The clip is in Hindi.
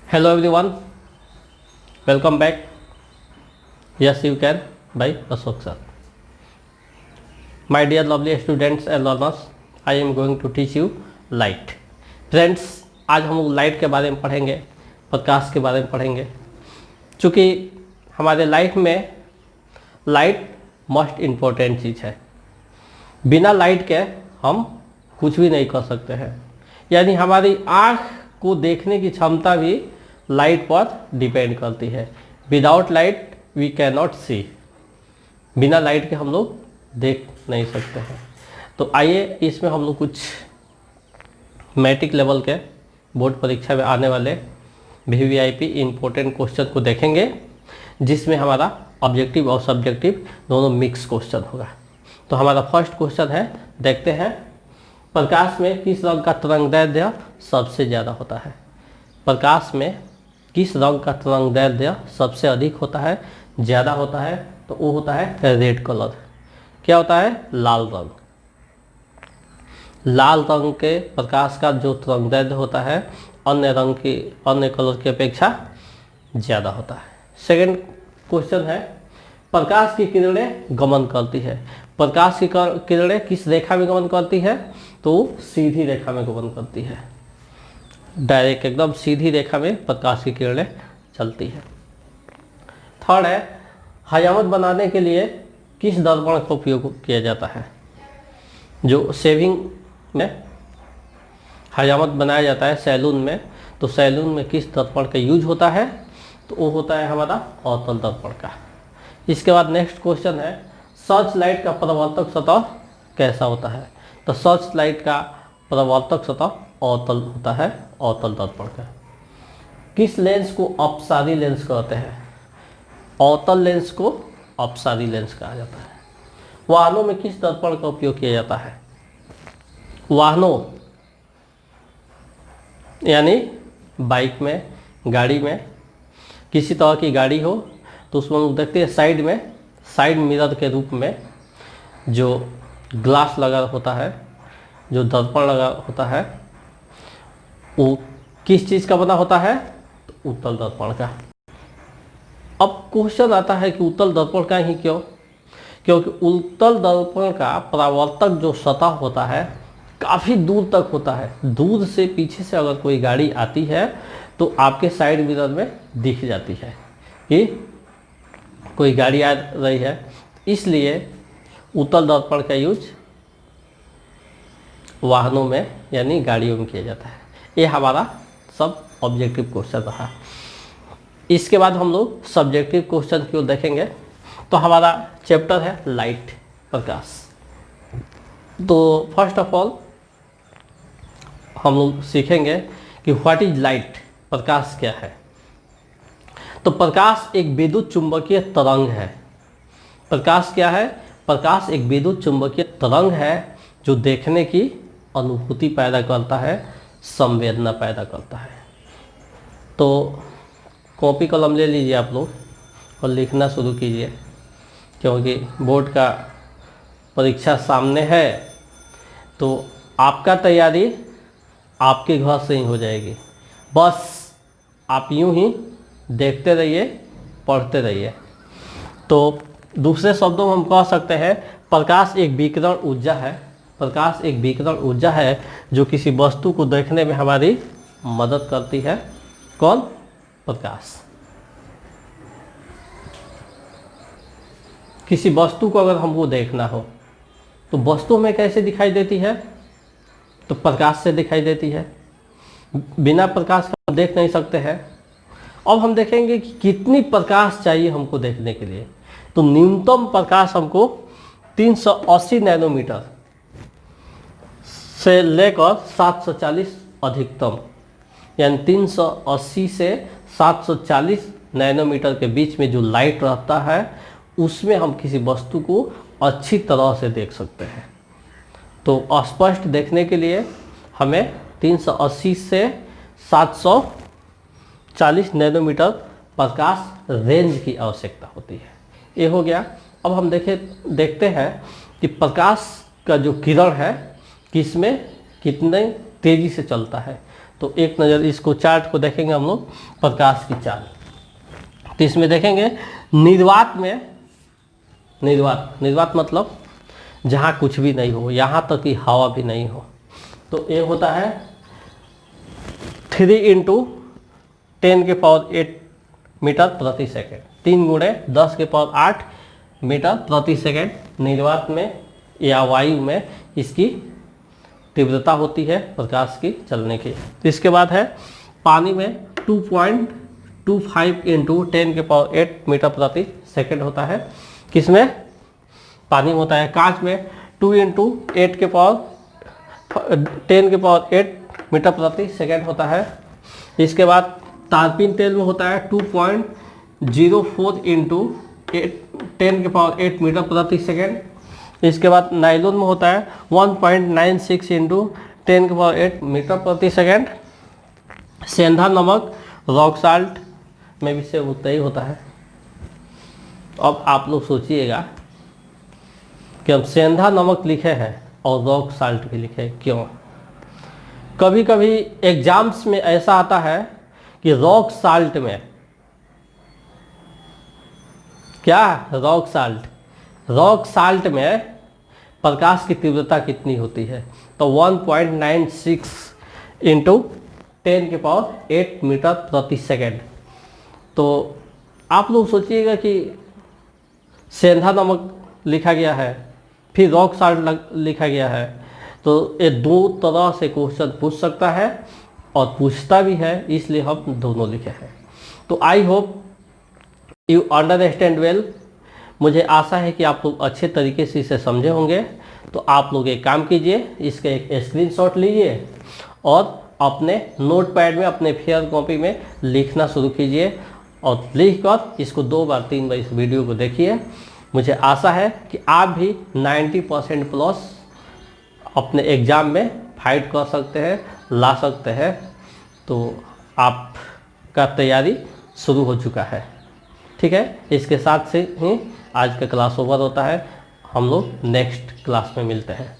Hello everyone, welcome back. Yes, you can by Ashok sir. My dear lovely students and learners, I am going to teach you light. Friends, आज हम लोग लाइट के बारे में पढ़ेंगे, प्रकाश के बारे में पढ़ेंगे। चूँकि हमारे लाइफ में लाइट मोस्ट इम्पोर्टेंट चीज़ है। बिना लाइट के हम कुछ भी नहीं कर सकते हैं। यानी हमारी आँख को देखने की क्षमता भी लाइट पर डिपेंड करती है। Without light we can not see. बिना लाइट के हम लोग देख नहीं सकते हैं। तो आइए इसमें हम लोग कुछ मैट्रिक लेवल के बोर्ड परीक्षा में आने वाले VVIP इम्पोर्टेंट क्वेश्चन को देखेंगे, जिसमें हमारा ऑब्जेक्टिव और सब्जेक्टिव दोनों मिक्स क्वेश्चन होगा। तो हमारा फर्स्ट क्वेश्चन है, देखते हैं। प्रकाश में किस रंग का तरंगदैर्ध्य सबसे ज़्यादा होता है? प्रकाश में किस रंग का तरंगदैर्ध्य सबसे अधिक होता है, ज़्यादा होता है? तो वो होता है रेड कलर। क्या होता है? लाल रंग। लाल रंग के प्रकाश का जो तरंगदैर्ध्य होता है अन्य कलर की अपेक्षा ज़्यादा होता है। सेकंड क्वेश्चन है, प्रकाश की किरणें गमन करती है। प्रकाश की किरणें किस रेखा में गमन करती है? तो सीधी रेखा में गमन करती है। डायरेक्ट एकदम सीधी रेखा में प्रकाश की किरणें चलती है। थर्ड है, हजामत बनाने के लिए किस दर्पण का उपयोग किया जाता है? जो शेविंग में हजामत बनाया जाता है सैलून में, तो सैलून में किस दर्पण का यूज होता है? तो वो होता है हमारा अवतल दर्पण का। इसके बाद नेक्स्ट क्वेश्चन है, सर्च लाइट का परावर्तक सतह कैसा होता है? तो सर्च लाइट का परावर्तक सतह अवतल होता है, अवतल दर्पण का। किस लेंस को अपसारी लेंस कहते हैं? अवतल लेंस को अपसारी लेंस कहा जाता है। वाहनों में किस दर्पण का उपयोग किया जाता है? वाहनों यानी बाइक में, गाड़ी में, किसी तरह की गाड़ी हो तो उसमें लोग देखते हैं साइड मिरर के रूप में जो ग्लास लगा होता है, जो दर्पण लगा होता है, वो किस चीज़ का बना होता है? तो उत्तल दर्पण का। अब क्वेश्चन आता है कि उत्तल दर्पण का ही क्यों? क्योंकि उत्तल दर्पण का परावर्तक जो सतह होता है काफ़ी दूर तक होता है। दूर से पीछे से अगर कोई गाड़ी आती है तो आपके साइड मिरर में दिख जाती है कि कोई गाड़ी आ रही है। इसलिए उत्तल दर्पण का यूज वाहनों में यानी गाड़ियों में किया जाता है। ये हमारा सब ऑब्जेक्टिव क्वेश्चन रहा। इसके बाद हम लोग सब्जेक्टिव क्वेश्चन की ओर देखेंगे। तो हमारा चैप्टर है लाइट, प्रकाश। तो फर्स्ट ऑफ ऑल हम लोग सीखेंगे कि व्हाट इज लाइट, प्रकाश क्या है। तो प्रकाश एक विद्युत चुंबकीय तरंग है। प्रकाश क्या है? प्रकाश एक विद्युत चुंबकीय तरंग है जो देखने की अनुभूति पैदा करता है, संवेदना पैदा करता है। तो कॉपी कलम ले लीजिए आप लोग और लिखना शुरू कीजिए, क्योंकि बोर्ड का परीक्षा सामने है। तो आपका तैयारी आपके घर से ही हो जाएगी। बस आप यूं ही देखते रहिए, पढ़ते रहिए। तो दूसरे शब्दों में हम कह सकते हैं प्रकाश एक विकिरण ऊर्जा है। प्रकाश एक विकिरण ऊर्जा है जो किसी वस्तु को देखने में हमारी मदद करती है। कौन? प्रकाश। किसी वस्तु को अगर हमको देखना हो तो वस्तु में कैसे दिखाई देती है? तो प्रकाश से दिखाई देती है। बिना प्रकाश का हम देख नहीं सकते हैं। अब हम देखेंगे कि कितनी प्रकाश चाहिए हमको देखने के लिए। तो न्यूनतम प्रकाश हमको 380 नैनोमीटर से लेकर 740 अधिकतम, यानी 380 से 740 नैनोमीटर के बीच में जो लाइट रहता है उसमें हम किसी वस्तु को अच्छी तरह से देख सकते हैं। तो स्पष्ट देखने के लिए हमें 380 से 740 नैनोमीटर प्रकाश रेंज की आवश्यकता होती है। ये हो गया। अब हम देखते हैं कि प्रकाश का जो किरण है किसमें कितने तेज़ी से चलता है। तो एक नज़र इसको चार्ट को देखेंगे हम लोग, प्रकाश की चाल। तो इसमें देखेंगे निर्वात में, निर्वात मतलब जहाँ कुछ भी नहीं हो, यहाँ तक कि हवा भी नहीं हो। तो ये होता है 3 × 10⁸ मीटर प्रति सेकेंड, 3 × 10⁸ मीटर प्रति सेकेंड निर्वात में या वायु में इसकी तीव्रता होती है प्रकाश की चलने की। इसके बाद है पानी में 2.25 × 10⁸ मीटर प्रति सेकेंड होता है। किसमें? पानी में होता है। कांच में 2 × 10⁸ मीटर प्रति सेकेंड होता है। इसके बाद तारपीन तेल में होता है 2.04 × 10⁸ मीटर प्रति सेकेंड। इसके बाद नाइलॉन में होता है 1.96 × 10⁸ मीटर प्रति सेकेंड। सेंधा नमक, रॉक साल्ट में भी से उतना ही होता है। अब आप लोग सोचिएगा कि हम सेंधा नमक लिखे हैं और रॉक साल्ट भी लिखे हैं, क्यों? कभी कभी एग्जाम्स में ऐसा आता है कि रॉक साल्ट में क्या, रॉक साल्ट में प्रकाश की तीव्रता कितनी होती है? तो 1.96 × 10⁸ मीटर प्रति सेकेंड। तो आप लोग सोचिएगा कि सेंधा नमक लिखा गया है, फिर रॉक साल्ट लिखा गया है, तो ये दो तरह से क्वेश्चन पूछ सकता है और पूछता भी है, इसलिए हम दोनों लिखे हैं। तो I hope you understand well. मुझे आशा है कि आप लोग अच्छे तरीके से इसे समझे होंगे। तो आप लोग एक काम कीजिए, इसका एक स्क्रीनशॉट लीजिए और अपने नोटपैड में, अपने फेयर कॉपी में लिखना शुरू कीजिए और लिखकर इसको 2 बार 3 बार इस वीडियो को देखिए। मुझे आशा है कि आप भी 90% प्लस अपने एग्ज़ाम में फाइट कर सकते हैं, ला सकते हैं। तो आपका तैयारी शुरू हो चुका है, ठीक है। इसके साथ से ही आज का क्लास ओवर होता है। हम लोग नेक्स्ट क्लास में मिलते हैं।